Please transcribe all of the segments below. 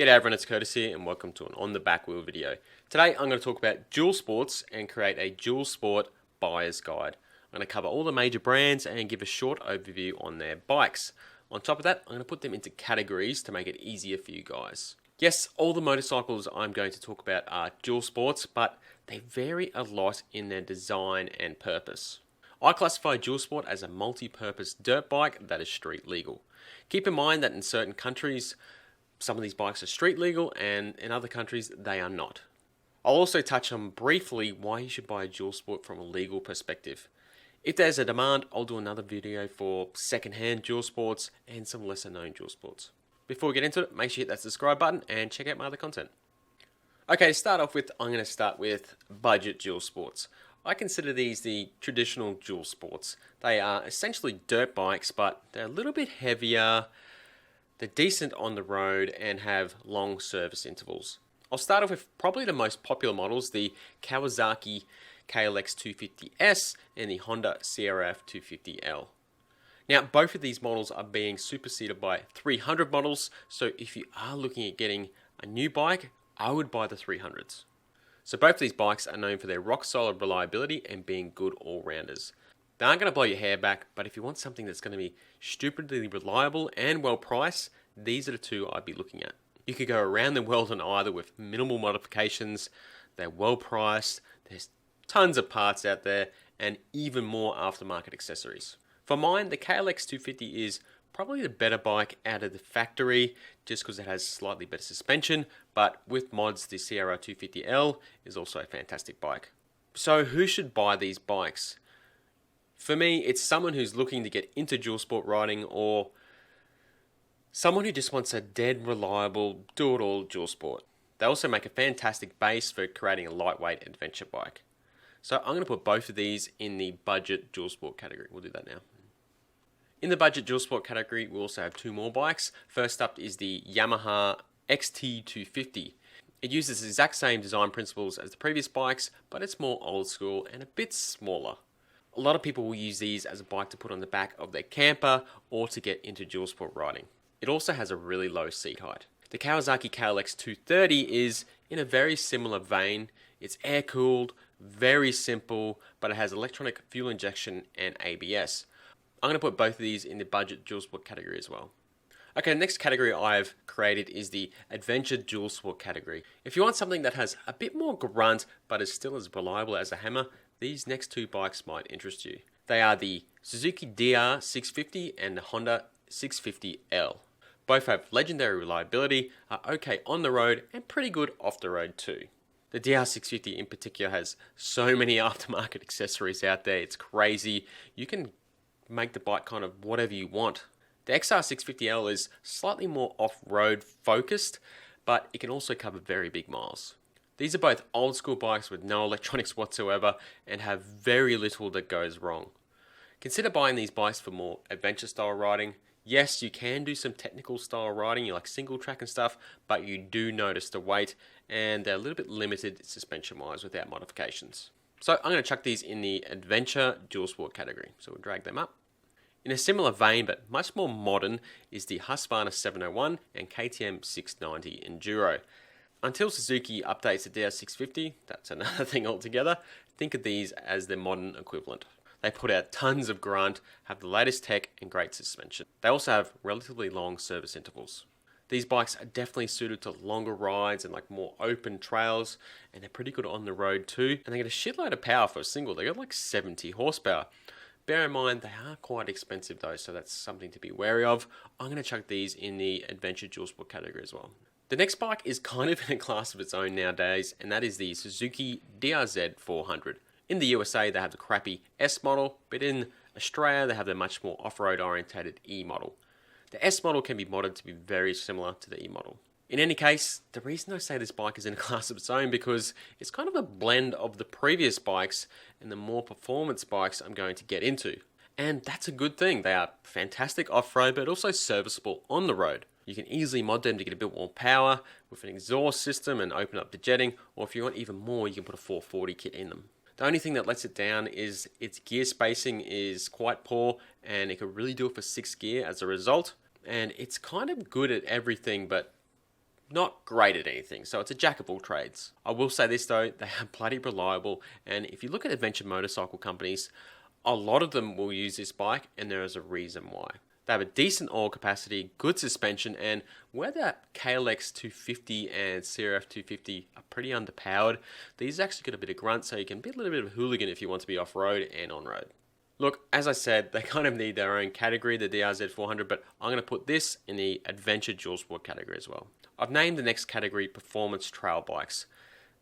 G'day everyone, it's Curtis here and welcome to an On The Back Wheel video. Today I'm going to talk about dual sports and create a dual sport buyer's guide. I'm going to cover all the major brands and give a short overview on their bikes. On top of that, I'm going to put them into categories to make it easier for you guys. Yes, all the motorcycles I'm going to talk about are dual sports, but they vary a lot in their design and purpose. I classify dual sport as a multi-purpose dirt bike that is street legal. Keep in mind that in certain countries, some of these bikes are street legal and in other countries they are not. I'll also touch on briefly why you should buy a dual sport from a legal perspective. If there's a demand, I'll do another video for second-hand dual sports and some lesser known dual sports. Before we get into it, make sure you hit that subscribe button and check out my other content. Okay, to start off with, I'm going to start with budget dual sports. I consider these the traditional dual sports. They are essentially dirt bikes, but they're a little bit heavier. They're decent on the road and have long service intervals. I'll start off with probably the most popular models, the Kawasaki KLX250S and the Honda CRF250L. Now, both of these models are being superseded by 300 models, so if you are looking at getting a new bike, I would buy the 300s. So both of these bikes are known for their rock-solid reliability and being good all-rounders. They aren't going to blow your hair back, but if you want something that's going to be stupidly reliable and well priced, these are the two I'd be looking at. You could go around the world on either with minimal modifications, they're well priced, there's tons of parts out there, and even more aftermarket accessories. For mine, the KLX 250 is probably the better bike out of the factory, just because it has slightly better suspension, but with mods, the CRF 250L is also a fantastic bike. So who should buy these bikes? For me, it's someone who's looking to get into dual sport riding or someone who just wants a dead reliable do-it-all dual sport. They also make a fantastic base for creating a lightweight adventure bike. So I'm going to put both of these in the budget dual sport category. We'll do that now. In the budget dual sport category, we also have two more bikes. First up is the Yamaha XT250. It uses the exact same design principles as the previous bikes, but it's more old school and a bit smaller. A lot of people will use these as a bike to put on the back of their camper or to get into dual sport riding. It also has a really low seat height. The Kawasaki KLX 230 is in a very similar vein. It's air cooled, very simple, but it has electronic fuel injection and ABS. I'm going to put both of these in the budget dual sport category as well. Okay, the next category I've created is the adventure dual sport category. If you want something that has a bit more grunt but is still as reliable as a hammer, these next two bikes might interest you. They are the Suzuki DRZ400 and the Honda 650L. Both have legendary reliability, are okay on the road, and pretty good off the road too. The DR650 in particular has so many aftermarket accessories out there, it's crazy. You can make the bike kind of whatever you want. The XR650L is slightly more off-road focused, but it can also cover very big miles. These are both old school bikes with no electronics whatsoever and have very little that goes wrong. Consider buying these bikes for more adventure style riding. Yes, you can do some technical style riding, you like single track and stuff, but you do notice the weight and they're a little bit limited suspension wise without modifications. So I'm going to chuck these in the adventure dual sport category. So we'll drag them up. In a similar vein, but much more modern, is the Husqvarna 701 and KTM 690 Enduro. Until Suzuki updates the DR650, that's another thing altogether, think of these as their modern equivalent. They put out tons of grunt, have the latest tech and great suspension. They also have relatively long service intervals. These bikes are definitely suited to longer rides and like more open trails, and they're pretty good on the road too. And they get a shitload of power for a single. They got like 70 horsepower. Bear in mind, they are quite expensive though, so that's something to be wary of. I'm going to chuck these in the adventure dual sport category as well. The next bike is kind of in a class of its own nowadays, and that is the Suzuki DRZ400. In the USA, they have the crappy S model, but in Australia, they have the much more off-road orientated E model. The S model can be modded to be very similar to the E model. In any case, the reason I say this bike is in a class of its own because it's kind of a blend of the previous bikes and the more performance bikes I'm going to get into. And that's a good thing. They are fantastic off-road, but also serviceable on the road. You can easily mod them to get a bit more power with an exhaust system and open up the jetting, or if you want even more, you can put a 440 kit in them. The only thing that lets it down is its gear spacing is quite poor, and it could really do it for 6th gear as a result. And it's kind of good at everything, but not great at anything, so it's a jack of all trades. I will say this though, they are bloody reliable, and if you look at adventure motorcycle companies, a lot of them will use this bike, and there is a reason why. They have a decent oil capacity, good suspension, and where the KLX 250 and CRF 250 are pretty underpowered, these actually got a bit of grunt, so you can be a little bit of a hooligan if you want to be off-road and on-road. Look, as I said, they kind of need their own category, the DRZ400, but I'm going to put this in the adventure dual sport category as well. I've named the next category performance trail bikes.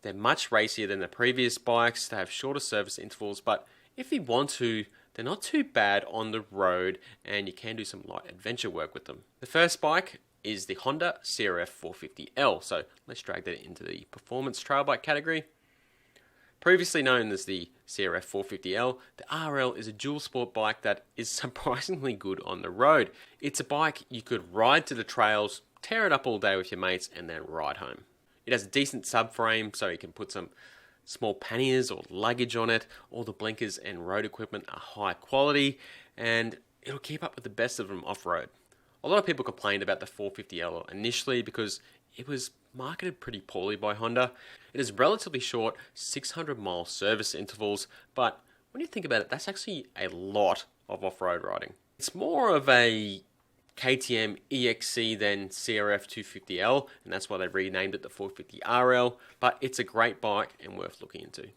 They're much racier than the previous bikes, they have shorter service intervals, but if you want to, they're not too bad on the road, and you can do some light adventure work with them. The first bike is the Honda CRF450L, so let's drag that into the performance trail bike category. Previously known as the CRF450L, the RL is a dual sport bike that is surprisingly good on the road. It's a bike you could ride to the trails, tear it up all day with your mates, and then ride home. It has a decent subframe, so you can put some small panniers or luggage on it. All the blinkers and road equipment are high quality, and it'll keep up with the best of them off-road. A lot of people complained about the 450L initially because it was marketed pretty poorly by Honda. It has relatively short 600-mile service intervals, but when you think about it, that's actually a lot of off-road riding. It's more of a KTM EXC than CRF 250L, and that's why they renamed it the 450RL, but it's a great bike and worth looking into.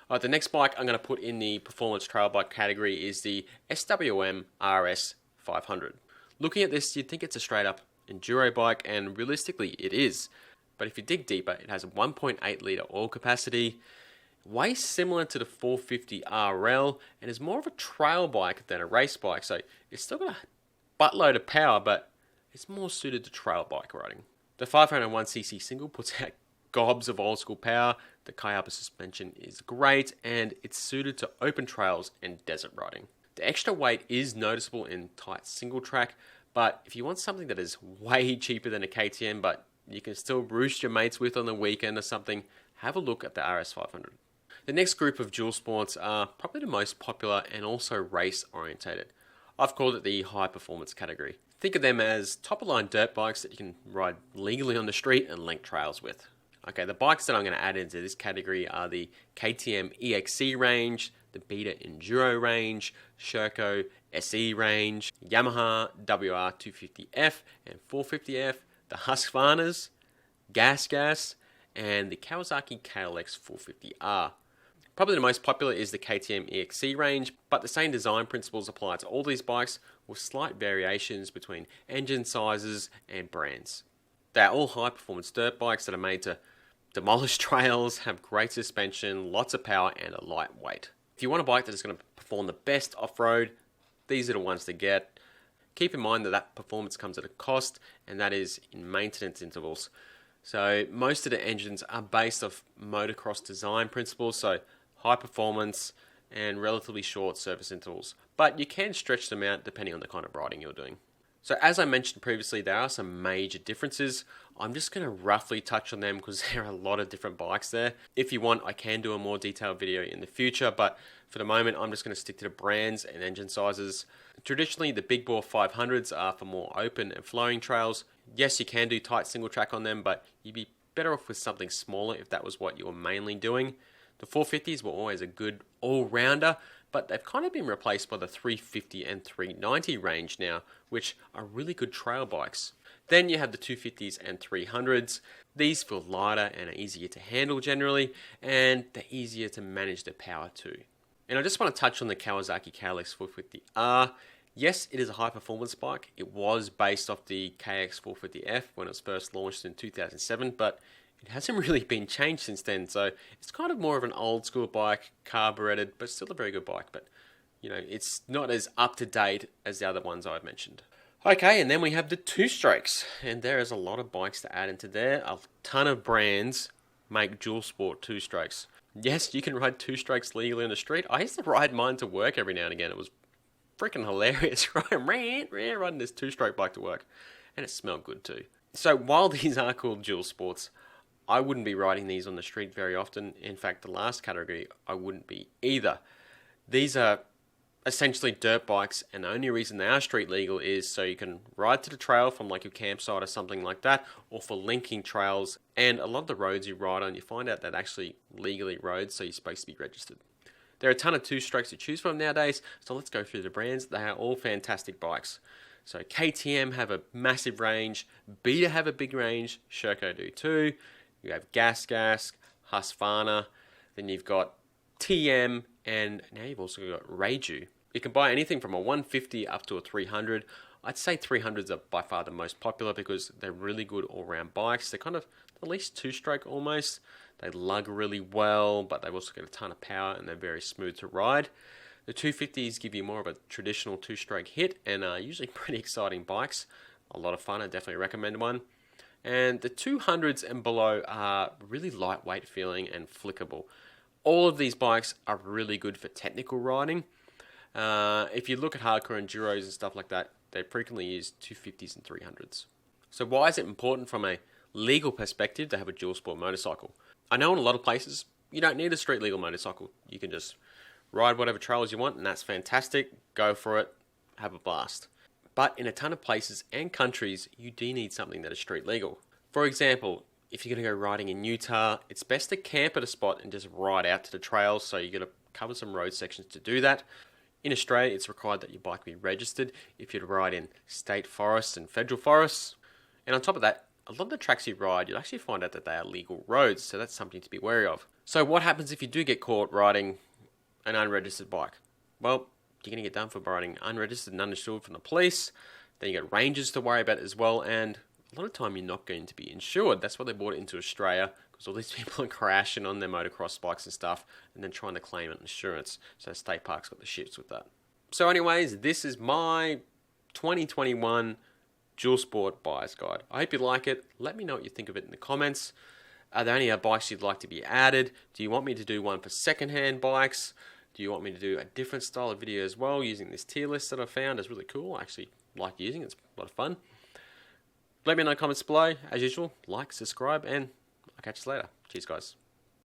Alright, the next bike I'm going to put in the performance trail bike category is the SWM RS500. Looking at this, you'd think it's a straight up enduro bike, and realistically it is. But if you dig deeper, it has a 1.8 litre oil capacity, way similar to the 450RL, and is more of a trail bike than a race bike, so it's still got a buttload of power, but it's more suited to trail bike riding. The 501cc single puts out gobs of old school power, the Kayaba suspension is great, and it's suited to open trails and desert riding. The extra weight is noticeable in tight single track, but if you want something that is way cheaper than a KTM, but you can still roost your mates with on the weekend or something, have a look at the RS500. The next group of dual sports are probably the most popular and also race orientated. I've called it the high performance category. Think of them as top of line dirt bikes that you can ride legally on the street and link trails with. Okay, the bikes that I'm going to add into this category are the KTM EXC range, the Beta Enduro range, Sherco SE range, Yamaha WR250F and 450F, the Husqvarnas, Gas, and the Kawasaki KLX 450R. Probably the most popular is the KTM EXC range, but the same design principles apply to all these bikes with slight variations between engine sizes and brands. They are all high performance dirt bikes that are made to demolish trails, have great suspension, lots of power, and a lightweight. If you want a bike that is going to perform the best off-road, these are the ones to get. Keep in mind that that performance comes at a cost, and that is in maintenance intervals. So most of the engines are based off motocross design principles, so high performance and relatively short service intervals. But you can stretch them out depending on the kind of riding you're doing. So as I mentioned previously, there are some major differences. I'm just going to roughly touch on them because there are a lot of different bikes there. If you want, I can do a more detailed video in the future, but for the moment, I'm just going to stick to the brands and engine sizes. Traditionally, the big bore 500s are for more open and flowing trails. Yes, you can do tight single track on them, but you'd be better off with something smaller if that was what you were mainly doing. The 450s were always a good all-rounder, but they've kind of been replaced by the 350 and 390 range now, which are really good trail bikes. Then you have the 250s and 300s. These feel lighter and are easier to handle generally, and they're easier to manage their power too. And I just want to touch on the Kawasaki KLX 450R. Yes, it is a high performance bike. It was based off the KX 450F when it was first launched in 2007, but it hasn't really been changed since then, so it's kind of more of an old school bike, carbureted, but still a very good bike. But you know, it's not as up to date as the other ones I've mentioned. Okay, and then we have the two-strokes, and there is a lot of bikes to add into there. A ton of brands make dual sport two-strokes. Yes, you can ride two-strokes legally on the street. I used to ride mine to work every now and again. It was freaking hilarious, riding this two-stroke bike to work, and it smelled good too. So while these are called dual sports, I wouldn't be riding these on the street very often. In fact, the last category, I wouldn't be either. These are essentially dirt bikes, and the only reason they are street legal is so you can ride to the trail from like your campsite or something like that, or for linking trails. And a lot of the roads you ride on, you find out that actually legally roads, so you're supposed to be registered. There are a ton of two-strokes to choose from nowadays, so let's go through the brands. They are all fantastic bikes. So KTM have a massive range, Beta have a big range, Sherco do too. You have Gas, Husqvarna, then you've got TM, and now you've also got Reiju. You can buy anything from a 150 up to a 300. I'd say 300s are by far the most popular because they're really good all-round bikes. They're kind of at least two-stroke almost. They lug really well, but they've also got a ton of power and they're very smooth to ride. The 250s give you more of a traditional two-stroke hit and are usually pretty exciting bikes. A lot of fun, I definitely recommend one. And the 200s and below are really lightweight feeling and flickable. All of these bikes are really good for technical riding. If you look at hardcore enduros and stuff like that, they frequently use 250s and 300s. So why is it important from a legal perspective to have a dual sport motorcycle? I know in a lot of places, you don't need a street legal motorcycle. You can just ride whatever trails you want and that's fantastic. Go for it. Have a blast. But in a ton of places and countries, you do need something that is street legal. For example, if you're going to go riding in Utah, it's best to camp at a spot and just ride out to the trails, so you're going to cover some road sections to do that. In Australia, it's required that your bike be registered if you'd ride in state forests and federal forests. And on top of that, a lot of the tracks you ride, you'll actually find out that they are legal roads, so that's something to be wary of. So what happens if you do get caught riding an unregistered bike? Well, you're going to get done for riding unregistered and uninsured from the police. Then you got rangers to worry about as well, and a lot of time you're not going to be insured. That's why they brought it into Australia, because all these people are crashing on their motocross bikes and stuff and then trying to claim insurance. So state parks got the shits with that. So anyways, this is my 2021 dual sport buyer's guide. I hope you like it. Let me know what you think of it in the comments. Are there any other bikes you'd like to be added? Do you want me to do one for secondhand bikes? Do you want me to do a different style of video as well, using this tier list that I found? It's really cool. I actually like using it. It's a lot of fun. Let me know in the comments below. As usual, like, subscribe, and I'll catch you later. Cheers, guys.